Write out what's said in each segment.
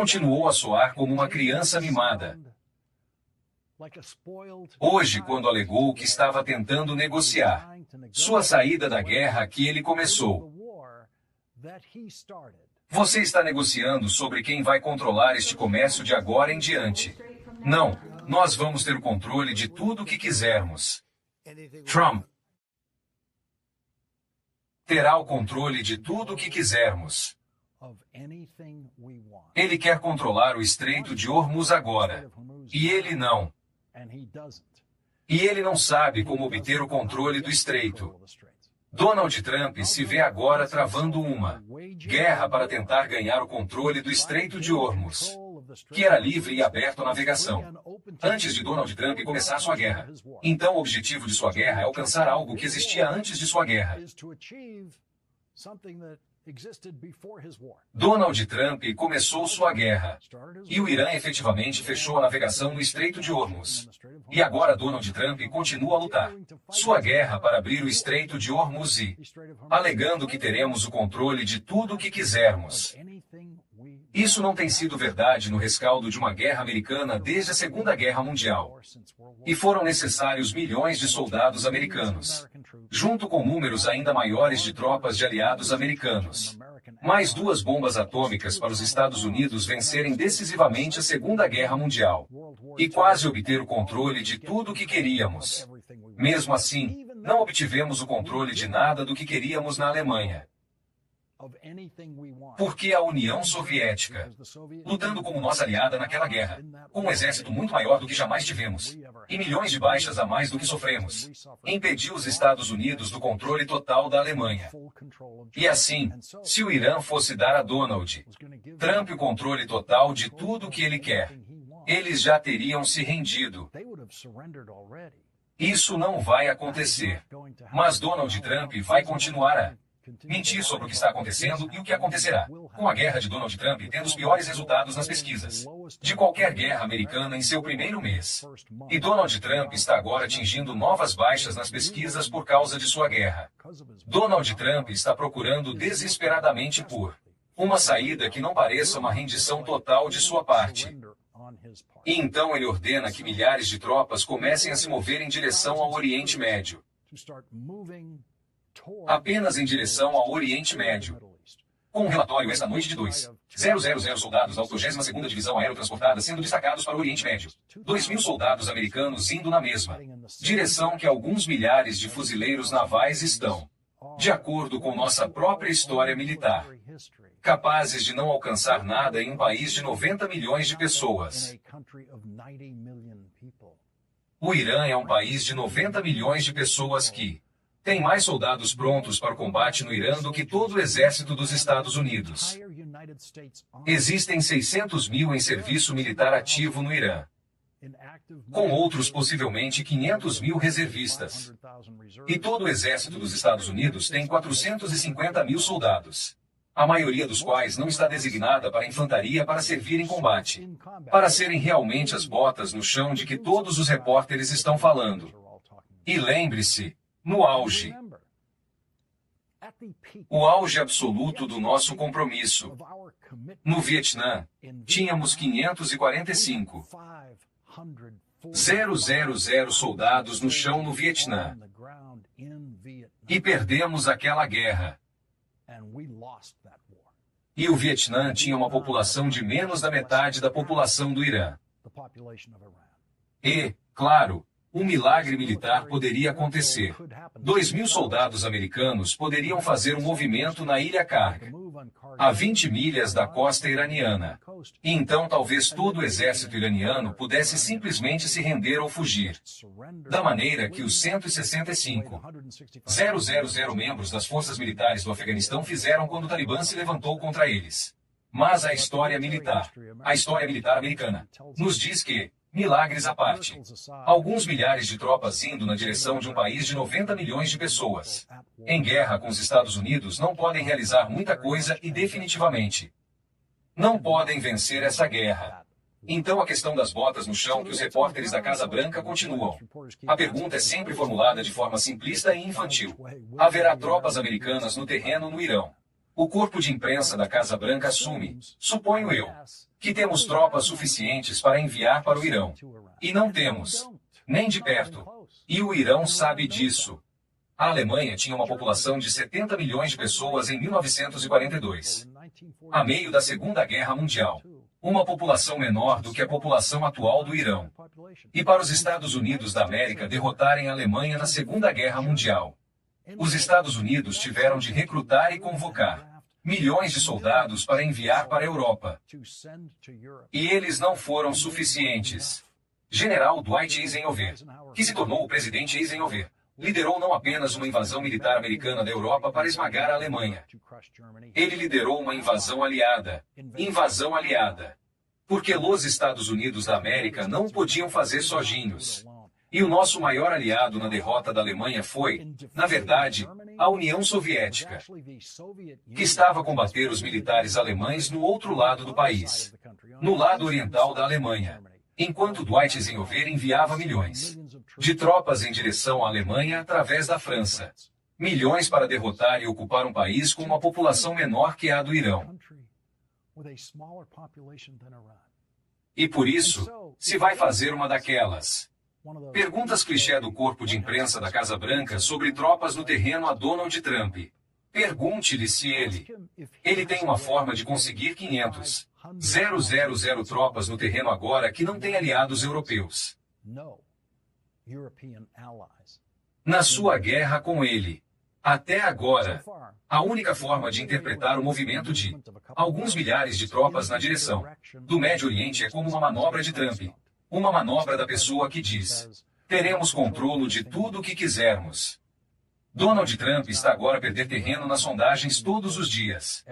continuou a soar como uma criança mimada. Hoje, quando alegou que estava tentando negociar sua saída da guerra que ele começou. Você está negociando sobre quem vai controlar este comércio de agora em diante. Não, nós vamos ter o controle de tudo o que quisermos. Trump terá o controle de tudo o que quisermos. Ele quer controlar o Estreito de Hormuz agora. E ele não. E ele não sabe como obter o controle do Estreito. Donald Trump se vê agora travando uma guerra para tentar ganhar o controle do Estreito de Hormuz, que era livre e aberto à navegação, antes de Donald Trump começar sua guerra. Então o objetivo de sua guerra é alcançar algo que existia antes de sua guerra. Donald Trump começou sua guerra. E o Irã efetivamente fechou a navegação no Estreito de Hormuz. E agora Donald Trump continua a lutar sua guerra para abrir o Estreito de Hormuz e alegando que teremos o controle de tudo o que quisermos. Isso não tem sido verdade no rescaldo de uma guerra americana desde a Segunda Guerra Mundial. E foram necessários milhões de soldados americanos, junto com números ainda maiores de tropas de aliados americanos. Mais 2 bombas atômicas para os Estados Unidos vencerem decisivamente a Segunda Guerra Mundial. E quase obter o controle de tudo o que queríamos. Mesmo assim, não obtivemos o controle de nada do que queríamos na Alemanha. Porque a União Soviética, lutando como nossa aliada naquela guerra, com um exército muito maior do que jamais tivemos, e milhões de baixas a mais do que sofremos, impediu os Estados Unidos do controle total da Alemanha. E assim, se o Irã fosse dar a Donald Trump o controle total de tudo o que ele quer, eles já teriam se rendido. Isso não vai acontecer. Mas Donald Trump vai continuar a mentir sobre o que está acontecendo e o que acontecerá, com a guerra de Donald Trump tendo os piores resultados nas pesquisas de qualquer guerra americana em seu primeiro mês. E Donald Trump está agora atingindo novas baixas nas pesquisas por causa de sua guerra. Donald Trump está procurando desesperadamente por uma saída que não pareça uma rendição total de sua parte. E então ele ordena que milhares de tropas comecem a se mover em direção ao Oriente Médio. Apenas em direção ao Oriente Médio. Com um relatório esta noite de 2.000 soldados da 82ª Divisão Aerotransportada sendo destacados para o Oriente Médio. 2.000 soldados americanos indo na mesma direção que alguns milhares de fuzileiros navais estão, de acordo com nossa própria história militar, capazes de não alcançar nada em um país de 90 milhões de pessoas. O Irã é um país de 90 milhões de pessoas que tem mais soldados prontos para o combate no Irã do que todo o exército dos Estados Unidos. Existem 600 mil em serviço militar ativo no Irã, com outros possivelmente 500 mil reservistas. E todo o exército dos Estados Unidos tem 450 mil soldados, a maioria dos quais não está designada para a infantaria para servir em combate, para serem realmente as botas no chão de que todos os repórteres estão falando. E lembre-se, no auge, o auge absoluto do nosso compromisso, no Vietnã, tínhamos 545 000 soldados no chão no Vietnã. E perdemos aquela guerra. E o Vietnã tinha uma população de menos da metade da população do Irã. E, claro, um milagre militar poderia acontecer. 2.000 soldados americanos poderiam fazer um movimento na Ilha Karg, a 20 milhas da costa iraniana. E então talvez todo o exército iraniano pudesse simplesmente se render ou fugir. Da maneira que os 165 000 membros das forças militares do Afeganistão fizeram quando o Talibã se levantou contra eles. Mas a história militar americana, nos diz que, milagres à parte, alguns milhares de tropas indo na direção de um país de 90 milhões de pessoas, em guerra com os Estados Unidos, não podem realizar muita coisa e definitivamente não podem vencer essa guerra. Então a questão das botas no chão que os repórteres da Casa Branca continuam. A pergunta é sempre formulada de forma simplista e infantil. Haverá tropas americanas no terreno no Irão? O corpo de imprensa da Casa Branca assume, suponho eu, que temos tropas suficientes para enviar para o Irão. E não temos, nem de perto. E o Irão sabe disso. A Alemanha tinha uma população de 70 milhões de pessoas em 1942. A meio da Segunda Guerra Mundial. Uma população menor do que a população atual do Irão. E para os Estados Unidos da América derrotarem a Alemanha na Segunda Guerra Mundial, os Estados Unidos tiveram de recrutar e convocar milhões de soldados para enviar para a Europa. E eles não foram suficientes. General Dwight Eisenhower, que se tornou o presidente Eisenhower, liderou não apenas uma invasão militar americana da Europa para esmagar a Alemanha. Ele liderou uma invasão aliada. Invasão aliada. Porque os Estados Unidos da América não podiam fazer sozinhos. E o nosso maior aliado na derrota da Alemanha foi, na verdade, a União Soviética, que estava a combater os militares alemães no outro lado do país, no lado oriental da Alemanha, enquanto Dwight Eisenhower enviava milhões de tropas em direção à Alemanha através da França. Milhões para derrotar e ocupar um país com uma população menor que a do Irão. E por isso, se vai fazer uma daquelas perguntas clichê do corpo de imprensa da Casa Branca sobre tropas no terreno a Donald Trump. Pergunte-lhe se ele tem uma forma de conseguir 500,000 tropas no terreno agora que não tem aliados europeus. Na sua guerra com ele. Até agora, a única forma de interpretar o movimento de alguns milhares de tropas na direção do Médio Oriente é como uma manobra de Trump. Uma manobra da pessoa que diz: teremos controle de tudo o que quisermos. Donald Trump está agora a perder terreno nas sondagens todos os dias.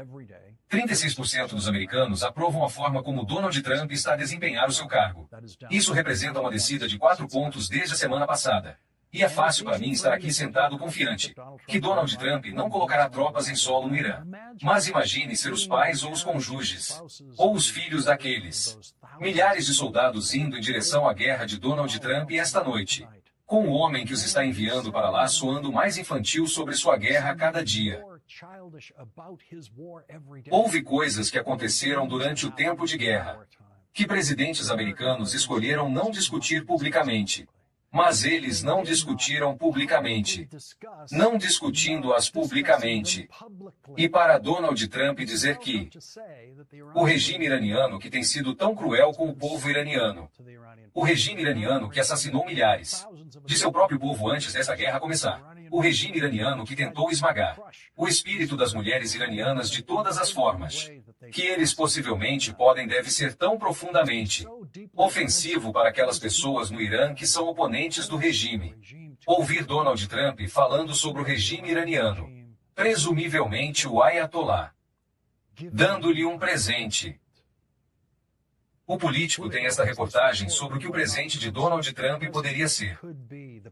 36% dos americanos aprovam a forma como Donald Trump está a desempenhar o seu cargo. Isso representa uma descida de 4 pontos desde a semana passada. E é fácil para mim estar aqui sentado confiante que Donald Trump não colocará tropas em solo no Irã. Mas imagine ser os pais ou os cônjuges, ou os filhos daqueles milhares de soldados indo em direção à guerra de Donald Trump esta noite, com o homem que os está enviando para lá soando mais infantil sobre sua guerra a cada dia. Houve coisas que aconteceram durante o tempo de guerra, que presidentes americanos escolheram não discutir publicamente. Mas eles não discutiram publicamente. Não discutindo-as publicamente. E para Donald Trump dizer que o regime iraniano que tem sido tão cruel com o povo iraniano, o regime iraniano que assassinou milhares de seu próprio povo antes dessa guerra começar, o regime iraniano que tentou esmagar o espírito das mulheres iranianas de todas as formas, que eles possivelmente deve ser tão profundamente ofensivo para aquelas pessoas no Irã que são oponentes do regime. Ouvir Donald Trump falando sobre o regime iraniano, presumivelmente o Ayatollah, dando-lhe um presente. O político tem esta reportagem sobre o que o presente de Donald Trump poderia ser.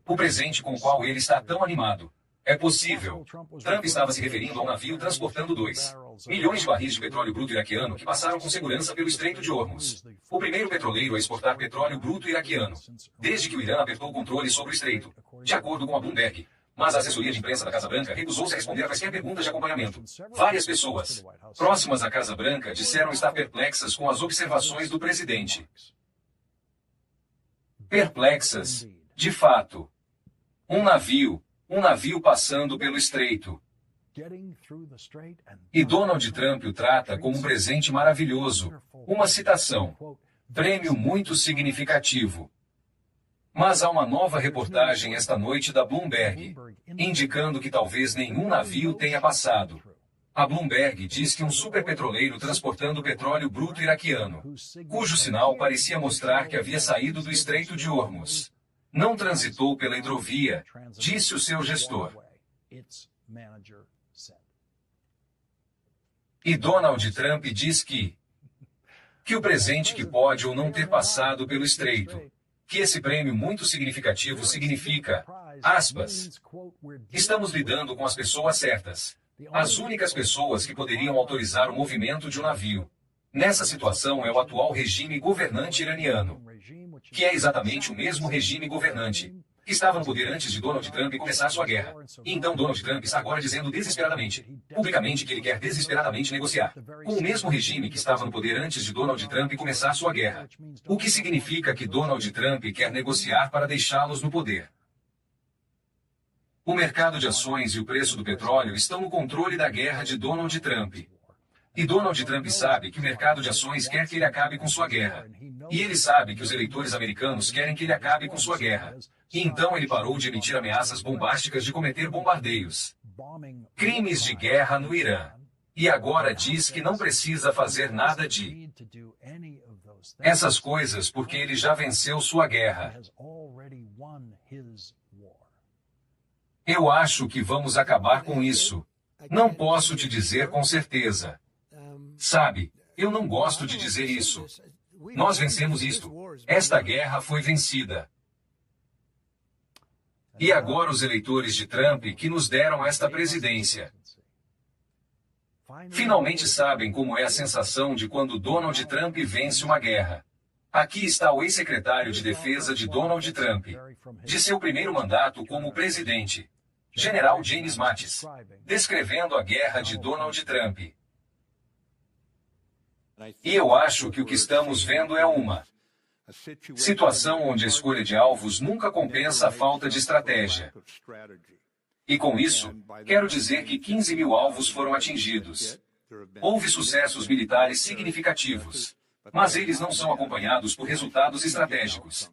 O presente com o qual ele está tão animado. É possível. Trump estava se referindo a um navio transportando 2 milhões de barris de petróleo bruto iraquiano que passaram com segurança pelo Estreito de Hormuz. O primeiro petroleiro a exportar petróleo bruto iraquiano, desde que o Irã apertou o controle sobre o estreito, de acordo com a Bloomberg. Mas a assessoria de imprensa da Casa Branca recusou-se a responder a quaisquer perguntas de acompanhamento. Várias pessoas próximas à Casa Branca disseram estar perplexas com as observações do presidente. Perplexas, de fato. Um navio passando pelo estreito. E Donald Trump o trata como um presente maravilhoso, uma citação, prêmio muito significativo. Mas há uma nova reportagem esta noite da Bloomberg, indicando que talvez nenhum navio tenha passado. A Bloomberg diz que um superpetroleiro transportando petróleo bruto iraquiano, cujo sinal parecia mostrar que havia saído do Estreito de Hormuz, não transitou pela hidrovia, disse o seu gestor. E Donald Trump diz que o presente que pode ou não ter passado pelo estreito, que esse prêmio muito significativo significa, aspas, estamos lidando com as pessoas certas, as únicas pessoas que poderiam autorizar o movimento de um navio. Nessa situação é o atual regime governante iraniano, que é exatamente o mesmo regime governante que estava no poder antes de Donald Trump começar sua guerra. E então Donald Trump está agora dizendo desesperadamente, publicamente, que ele quer desesperadamente negociar com o mesmo regime que estava no poder antes de Donald Trump começar sua guerra. O que significa que Donald Trump quer negociar para deixá-los no poder. O mercado de ações e o preço do petróleo estão no controle da guerra de Donald Trump. E Donald Trump sabe que o mercado de ações quer que ele acabe com sua guerra. E ele sabe que os eleitores americanos querem que ele acabe com sua guerra. E então ele parou de emitir ameaças bombásticas de cometer bombardeios, crimes de guerra no Irã. E agora diz que não precisa fazer nada de essas coisas porque ele já venceu sua guerra. Eu acho que vamos acabar com isso. Não posso te dizer com certeza. Sabe, eu não gosto de dizer isso. Nós vencemos isto. Esta guerra foi vencida. E agora os eleitores de Trump que nos deram esta presidência finalmente sabem como é a sensação de quando Donald Trump vence uma guerra. Aqui está o ex-secretário de Defesa de Donald Trump, de seu primeiro mandato como presidente, General James Mattis, descrevendo a guerra de Donald Trump. E eu acho que o que estamos vendo é uma situação onde a escolha de alvos nunca compensa a falta de estratégia. E com isso, quero dizer que 15 mil alvos foram atingidos. Houve sucessos militares significativos, mas eles não são acompanhados por resultados estratégicos.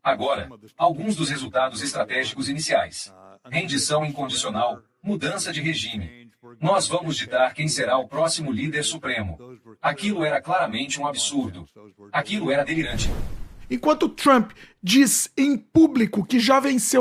Agora, alguns dos resultados estratégicos iniciais: rendição incondicional, mudança de regime. Nós vamos ditar quem será o próximo líder supremo. Aquilo era claramente um absurdo. Aquilo era delirante. Enquanto Trump diz em público que já venceu